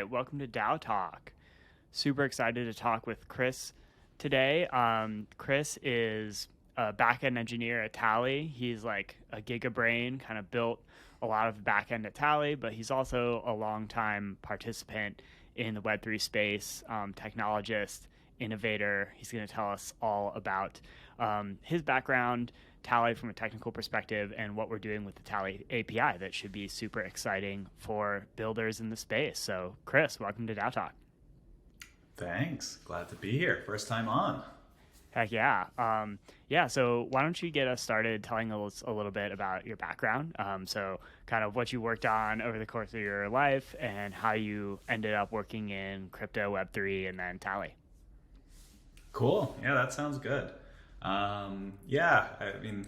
Hi, welcome to DAO Talk. Super excited to talk with Chris today. Chris is a backend engineer at Tally. He's like a giga-brain, kind of built a lot of the backend at Tally, but he's also a longtime participant in the Web3 space, technologist, innovator. He's going to tell us all about his background, Tally from a technical perspective, and what we're doing with the Tally API that should be super exciting for builders in the space. So, Chris, welcome to DAO Talk. Thanks. Glad to be here. First time on. Heck yeah. Yeah, so why don't you get us started telling us a little bit about your background? So, kind of what you worked on over the course of your life and how you ended up working in crypto, Web3, and then Tally. Cool. Yeah, that sounds good. Yeah, I mean,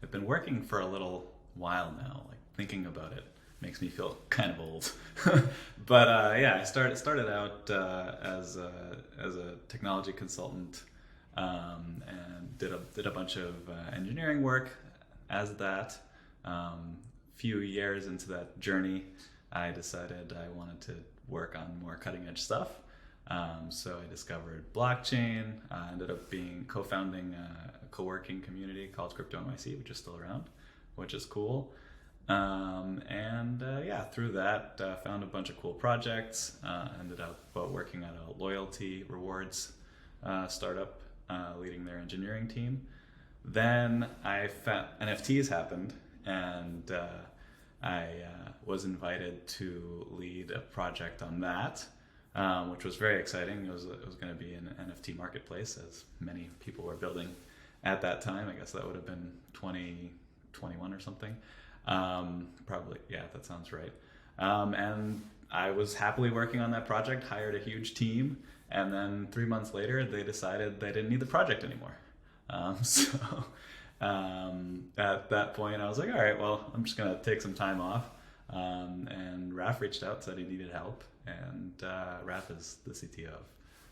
I've been working for a little while now. Like thinking about it makes me feel kind of old. But yeah, I started out as a technology consultant and did a bunch of engineering work as that. Few years into that journey, I decided I wanted to work on more cutting edge stuff. So I discovered blockchain. Ended up being co-founding a co-working community called Crypto NYC, which is still around, which is cool. Yeah, through that, found a bunch of cool projects. Ended up working at a loyalty rewards startup, leading their engineering team. Then I found NFTs happened, and I was invited to lead a project on that, which was very exciting. It was going to be an NFT marketplace, as many people were building at that time. I guess that would have been 2021 or something. Probably, yeah, that sounds right. And I was happily working on that project, hired a huge team, and then 3 months later, they decided they didn't need the project anymore. So at that point, I was like, all right, well, I'm just going to take some time off. And Raf reached out, said he needed help. And Raf is the CTO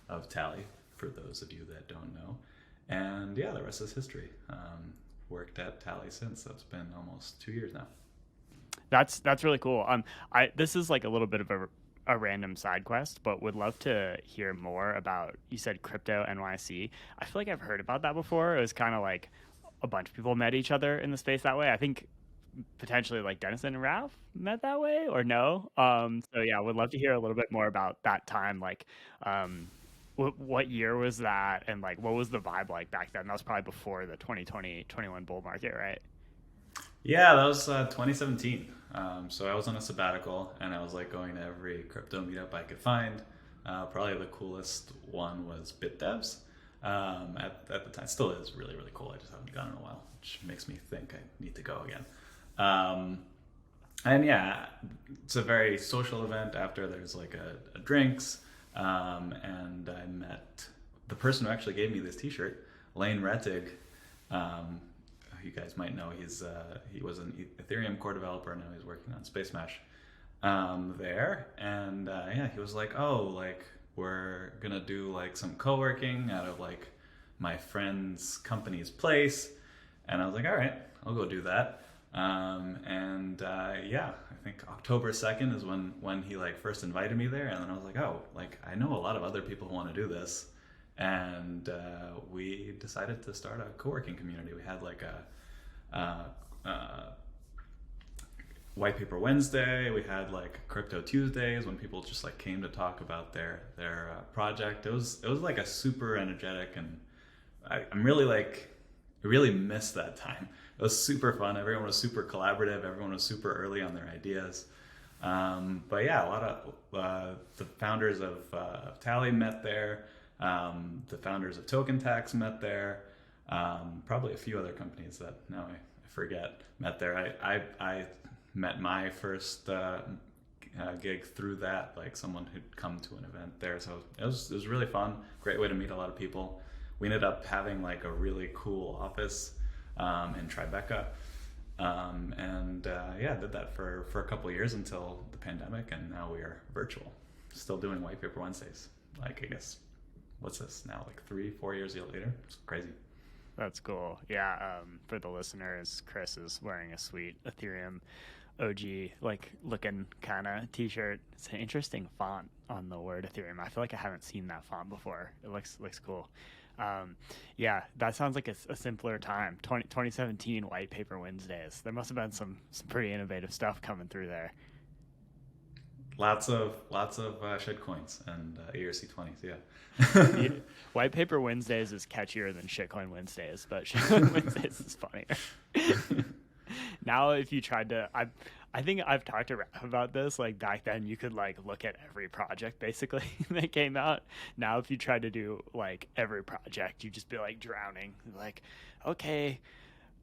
of Tally, for those of you that don't know. And yeah, the rest is history. Worked at Tally since. That's been almost 2 years now. That's really cool. This is like a little bit of a random side quest, but would love to hear more about. You said crypto NYC. I feel like I've heard about that before. It was kind of like a bunch of people met each other in the space that way. I think potentially like Dennison and Ralph met that way, or no. So yeah, would love to hear a little bit more about that time. Like, what year was that, and like what was the vibe like back then? That was probably before the 2020-21 bull market, right? Yeah, that was 2017. So I was on a sabbatical, and I was like going to every crypto meetup I could find. Probably the coolest one was BitDevs. At the time, still is really really cool. I just haven't gone in a while, which makes me think I need to go again. Um, and yeah, it's a very social event. After there's like a drinks, and I met the person who actually gave me this T-shirt, Lane Rettig. Um, you guys might know he was an Ethereum core developer. Now he's working on Space Mesh there. And yeah, he was like, oh, like we're gonna do like some co-working out of like my friend's company's place. And I was like, all right, I'll go do that. Yeah, I think October 2nd is when he like first invited me there. And then I was like, oh, like I know a lot of other people who want to do this. And we decided to start a co-working community. We had like a White Paper Wednesday. We had like Crypto Tuesdays when people just like came to talk about their project. It was like a super energetic, and I'm really like I really missed that time. It was super fun. Everyone was super collaborative. Everyone was super early on their ideas. But yeah, a lot of the founders of Tally met there. The founders of Token Tax met there. Probably a few other companies that now I forget met there. I met my first gig through that, like someone who'd come to an event there. So it was really fun. Great way to meet a lot of people. We ended up having like a really cool office in Tribeca. Yeah, did that for a couple of years until the pandemic, and now we are virtual. Still doing White Paper Wednesdays. Like, I guess, what's this now, like 3-4 years later? It's crazy. That's cool. Yeah. For the listeners, Chris is wearing a sweet Ethereum OG like looking kind of t-shirt. It's an interesting font on the word Ethereum. I feel like I haven't seen that font before. It looks cool. Yeah, that sounds like a simpler time. 2017 White Paper Wednesdays. There must have been some pretty innovative stuff coming through there. Lots of shitcoins and ERC20s. Yeah. White Paper Wednesdays is catchier than Shitcoin Wednesdays, but Shitcoin Wednesdays is funnier. Now, if you tried to, I think I've talked to Raph about this. Like back then, you could like look at every project basically that came out. Now, if you tried to do like every project, you'd just be like drowning. Like, okay,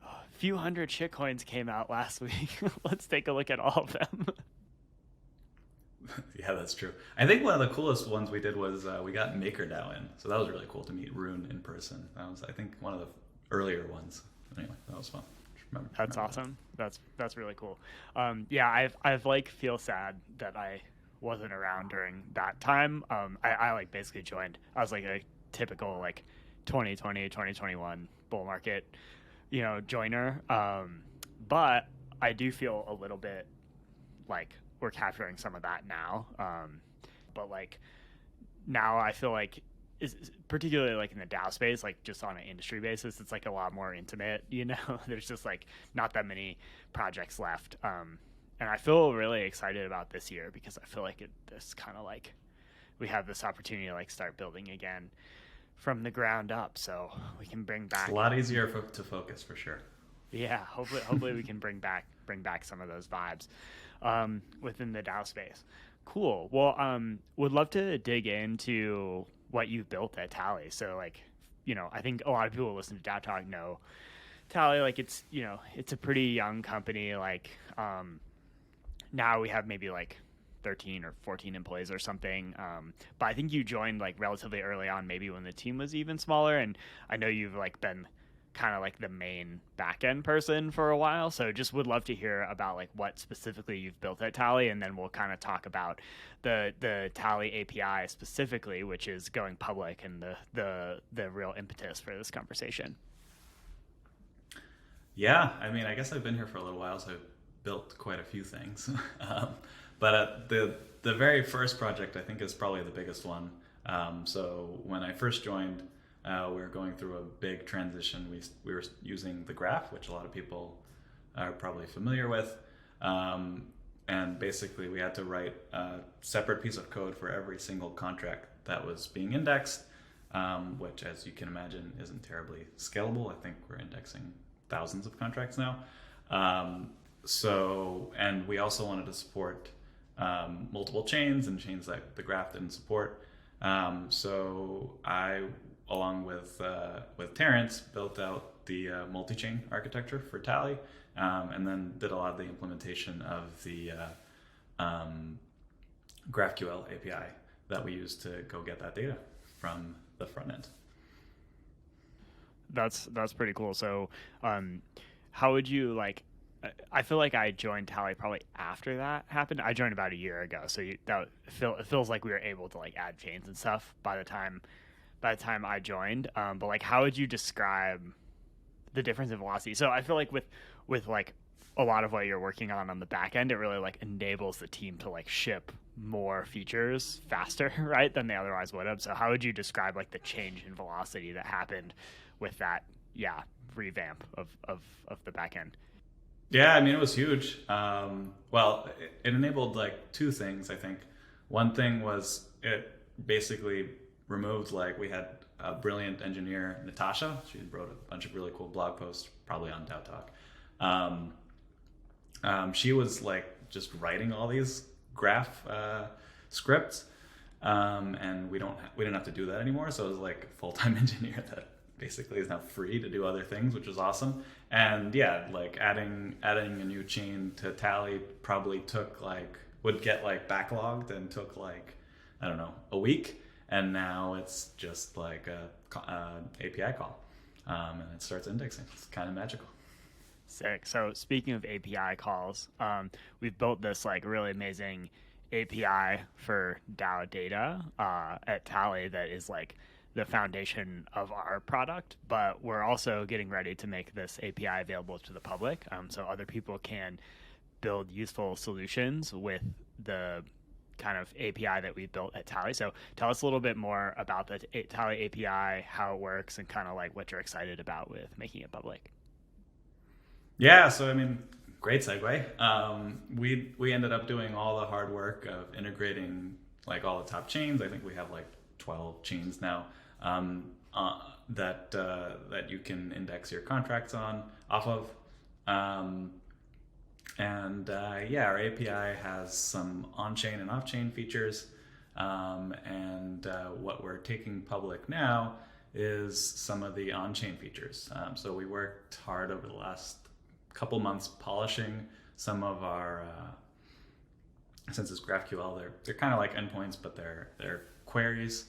a few hundred shitcoins came out last week. Let's take a look at all of them. Yeah, that's true. I think one of the coolest ones we did was we got MakerDAO in, so that was really cool to meet Rune in person. That was, I think, one of the earlier ones. Anyway, that was fun. That's awesome. That's really cool. Yeah, I've like feel sad that I wasn't around during that time. I like basically joined. I was like a typical like 2020 2021 bull market, joiner. But I do feel a little bit like we're capturing some of that now. But like now I feel like is particularly like in the DAO space, like just on an industry basis, it's like a lot more intimate, there's just like not that many projects left. And I feel really excited about this year because I feel like this kind of like we have this opportunity to like start building again from the ground up. So we can bring back, it's a lot easier to focus for sure. Yeah. Hopefully we can bring back some of those vibes, within the DAO space. Cool. Well, would love to dig into what you've built at Tally. So like, I think a lot of people who listen to DAO Talk know Tally, like it's a pretty young company. Like, now we have maybe like 13 or 14 employees or something. But I think you joined like relatively early on, maybe when the team was even smaller. And I know you've like been kind of like the main back-end person for a while. So just would love to hear about like what specifically you've built at Tally, and then we'll kind of talk about the Tally API specifically, which is going public, and the real impetus for this conversation. Yeah, I mean, I guess I've been here for a little while, so I've built quite a few things. But the very first project I think is probably the biggest one. So when I first joined, we were going through a big transition. We were using the graph, which a lot of people are probably familiar with. And basically we had to write a separate piece of code for every single contract that was being indexed, which, as you can imagine, isn't terribly scalable. I think we're indexing thousands of contracts now. And we also wanted to support multiple chains and chains that the graph didn't support. So I, along with Terrence, built out the multi-chain architecture for Tally, and then did a lot of the implementation of the GraphQL API that we use to go get that data from the front end. That's pretty cool. So how would you like, I feel like I joined Tally probably after that happened. I joined about a year ago, so it feels like we were able to like add chains and stuff by the time I joined. But like, how would you describe the difference in velocity? So I feel like with like a lot of what you're working on the back end, it really like enables the team to like ship more features faster, right, than they otherwise would have. So how would you describe like the change in velocity that happened with that revamp of the back end? Yeah, I mean, it was huge. Well, it enabled like two things, I think. One thing was it basically removed, like, we had a brilliant engineer, Natasha. She wrote a bunch of really cool blog posts, probably on DAO Talk. She was like just writing all these graph scripts, and we didn't have to do that anymore. So it was like a full-time engineer that basically is now free to do other things, which is awesome. And yeah, like adding a new chain to Tally probably would get like backlogged and took like, I don't know, a week. And now it's just like a API call, and it starts indexing. It's kind of magical. Sick. So speaking of API calls, we've built this like really amazing API for DAO data at Tally that is like the foundation of our product, but we're also getting ready to make this API available to the public, so other people can build useful solutions with the kind of API that we built at Tally. So tell us a little bit more about the Tally API, how it works, and kind of like what you're excited about with making it public. Yeah, so I mean, great segue. We ended up doing all the hard work of integrating like all the top chains. I think we have like 12 chains now, that you can index your contracts on off of. Yeah, our API has some on-chain and off-chain features. What we're taking public now is some of the on-chain features. So we worked hard over the last couple months polishing some of our, since it's GraphQL, they're kind of like endpoints, but they're queries,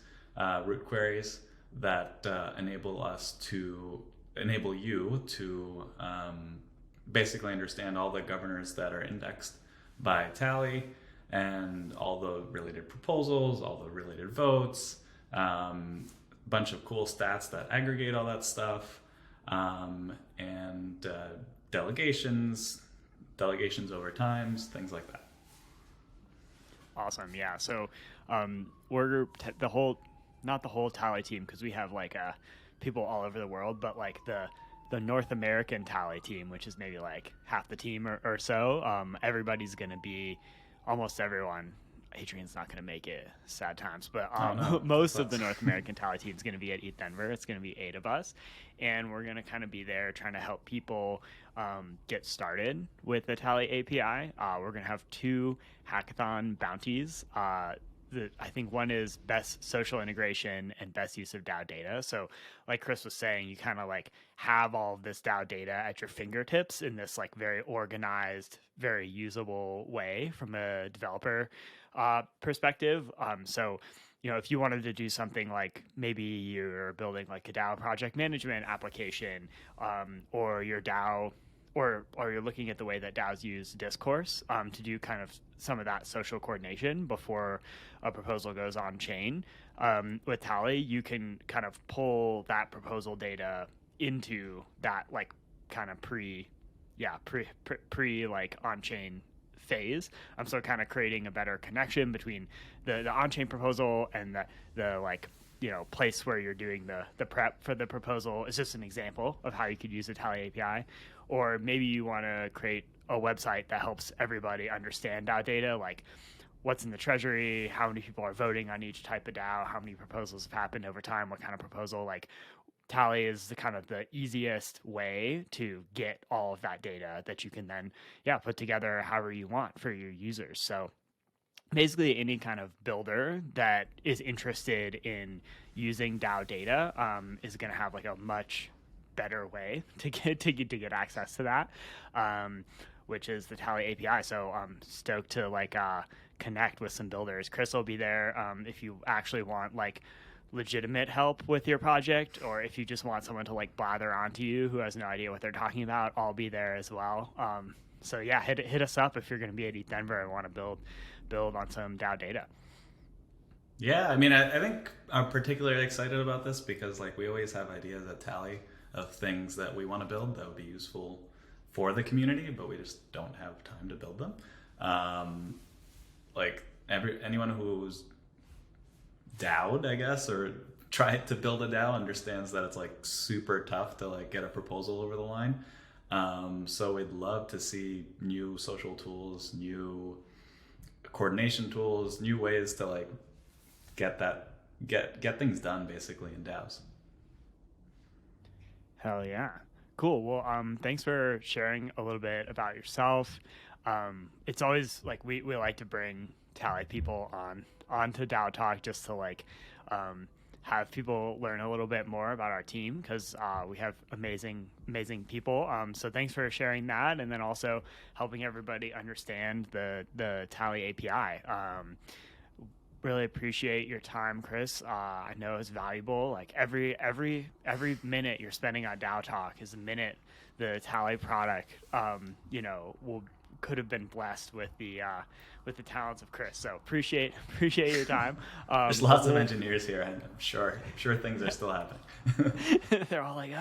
root queries that enable you to basically understand all the governors that are indexed by Tally and all the related proposals, all the related votes, bunch of cool stats that aggregate all that stuff, and delegations over times, things like that. Awesome. Yeah. So we're not the whole Tally team, because we have like people all over the world, but like the North American Tally team, which is maybe like half the team or so. Everybody's going to be, almost everyone. Adrian's not going to make it, sad times, but most of the North American Tally team is going to be at ETH Denver. It's going to be 8 of us, and we're going to kind of be there trying to help people get started with the Tally API. We're going to have 2 hackathon bounties. I think one is best social integration and best use of DAO data. So like Chris was saying, you kind of like have all of this DAO data at your fingertips in this like very organized, very usable way from a developer perspective. So, you know, if you wanted to do something like maybe you're building like a DAO project management application, or your DAO, or you're looking at the way that DAOs use discourse to do kind of some of that social coordination before a proposal goes on chain. With Tally, you can kind of pull that proposal data into that like kind of pre like on-chain phase. So kind of creating a better connection between the on-chain proposal and the like, you know, place where you're doing the prep for the proposal. Is just an example of how you could use the Tally API. Or maybe you want to create a website that helps everybody understand DAO data, like what's in the treasury, how many people are voting on each type of DAO, how many proposals have happened over time, what kind of proposal. Like Tally is the kind of the easiest way to get all of that data that you can then put together however you want for your users. So basically any kind of builder that is interested in using DAO data is going to have like a much better way to get access to that, which is the Tally API. So I'm stoked to like connect with some builders. Chris will be there if you actually want like legitimate help with your project, or if you just want someone to like blather onto you who has no idea what they're talking about. I'll be there as well. So yeah, hit us up if you're going to be at ETH Denver and want to build on some DAO data. Yeah, I mean, I think I'm particularly excited about this because like we always have ideas at Tally of things that we want to build that would be useful for the community, but we just don't have time to build them. Like anyone who's DAO'd, I guess, or tried to build a DAO understands that it's like super tough to like get a proposal over the line. So we'd love to see new social tools, new coordination tools, new ways to like get things done basically in DAOs. Hell yeah. Cool. Well, thanks for sharing a little bit about yourself. It's always like we like to bring Tally people onto DAO Talk just to like have people learn a little bit more about our team, because we have amazing people. So thanks for sharing that, and then also helping everybody understand the Tally API. Really appreciate your time, Chris. I know it's valuable. Like every minute you're spending on DAO Talk is a minute the Tally product, will could have been blessed with the talents of Chris. So appreciate your time. There's lots of engineers here, and I'm sure things are still happening. They're all like,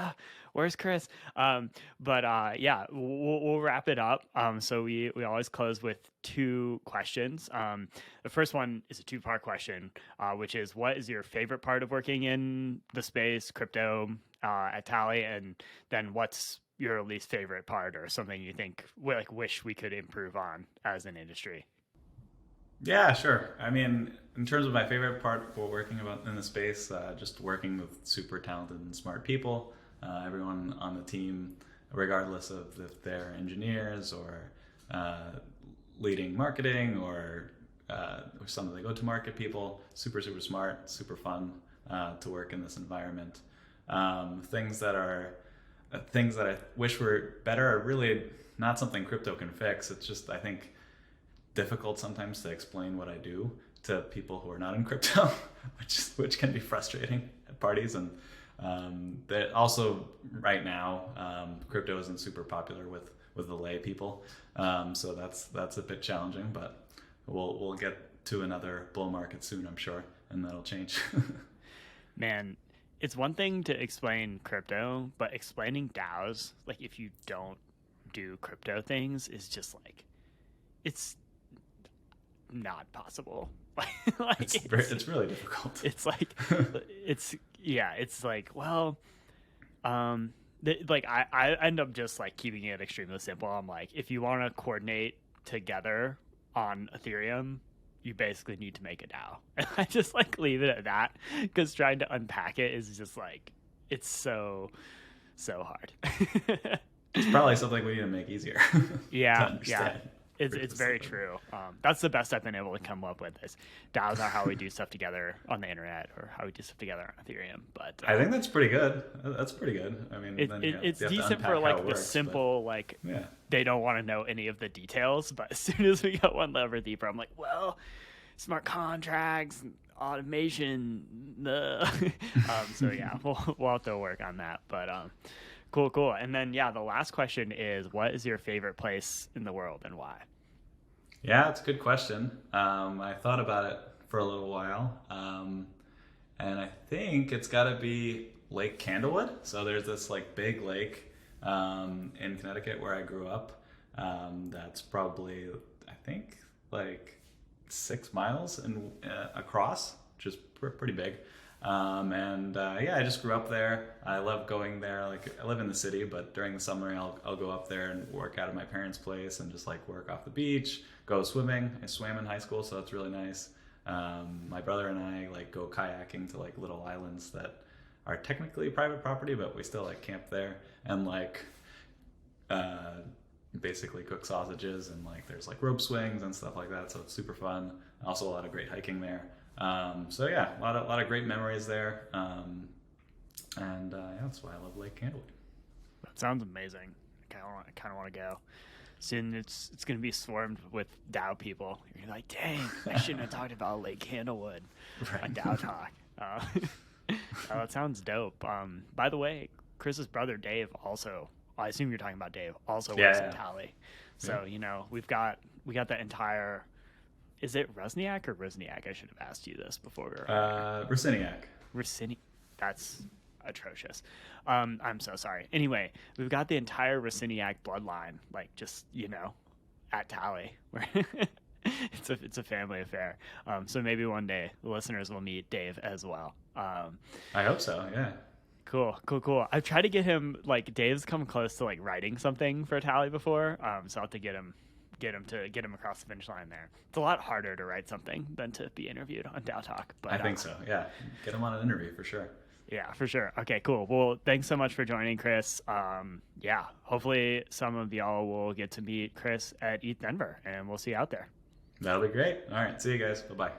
where's Chris? Yeah, we'll wrap it up. So we always close with 2 questions. The first one is a 2-part question, which is, what is your favorite part of working in the space, crypto, at Tally? And then what's your least favorite part, or something you think wish we could improve on as an industry? Yeah, sure. I mean, in terms of my favorite part for working in the space, just working with super talented and smart people. Everyone on the team, regardless of if they're engineers or leading marketing or some of the go-to-market people, super smart, super fun to work in this environment. Things that I wish were better are really not something crypto can fix. It's just, I think, difficult sometimes to explain what I do to people who are not in crypto, which can be frustrating at parties. And that also right now, crypto isn't super popular with the lay people, so that's a bit challenging. But we'll get to another bull market soon, I'm sure, and that'll change. Man, it's one thing to explain crypto, but explaining DAOs, like if you don't do crypto things, is just like, it's not possible. It's really difficult. It's like, it's like, well, I end up just like keeping it extremely simple. I'm like, if you want to coordinate together on Ethereum, you basically need to make a DAO. And I just like leave it at that, because trying to unpack it is just like, it's so hard. It's probably something we need to make easier. Yeah. It's very true. That's the best I've been able to come up with, is DAOs are how we do stuff together on the internet, or how we do stuff together on Ethereum. But I think that's pretty good. That's pretty good. I mean, it's decent for like the simple, like, they don't want to know any of the details. But as soon as we go one level deeper, I'm like, well, smart contracts, automation. So yeah, we'll have to work on that. But Cool. And then, the last question is, what is your favorite place in the world and why? Yeah, it's a good question. I thought about it for a little while. And I think it's got to be Lake Candlewood. So there's this like big lake in Connecticut where I grew up. That's probably, I think, like 6 miles across, which is pretty big. I just grew up there. I love going there. Like, I live in the city, but during the summer I'll go up there and work out of my parents' place and just like work off the beach, go swimming. I swam in high school, so it's really nice. My brother and I like go kayaking to like little islands that are technically private property, but we still like camp there and like basically cook sausages, and like there's like rope swings and stuff like that, so it's super fun. Also a lot of great hiking there. A lot of great memories there, that's why I love Lake Candlewood. That sounds amazing. I kind of want to go. Soon it's going to be swarmed with DAO people. You're like, dang, I shouldn't have talked about Lake Candlewood on DAO Talk. That sounds dope. By the way, Chris's brother Dave also, I assume you're talking about Dave, also works in Tally. So we got that entire. Is it Rusyniak or Rusyniak? I should have asked you this before we were Rusyniak. Rusyniak. That's atrocious. I'm so sorry. Anyway, we've got the entire Rusyniak bloodline, like, just, at Tally. It's a family affair. So maybe one day the listeners will meet Dave as well. I hope so, yeah. Cool. I've tried to get him, like, Dave's come close to, like, writing something for Tally before, so I'll have to get him across the finish line there. It's a lot harder to write something than to be interviewed on DAO Talk. But I think so. Yeah, get him on an interview for sure. Yeah, for sure. Okay, cool. Well, thanks so much for joining, Chris. Hopefully some of y'all will get to meet Chris at ETH Denver, and we'll see you out there. That'll be great. All right, see you guys. Bye-bye.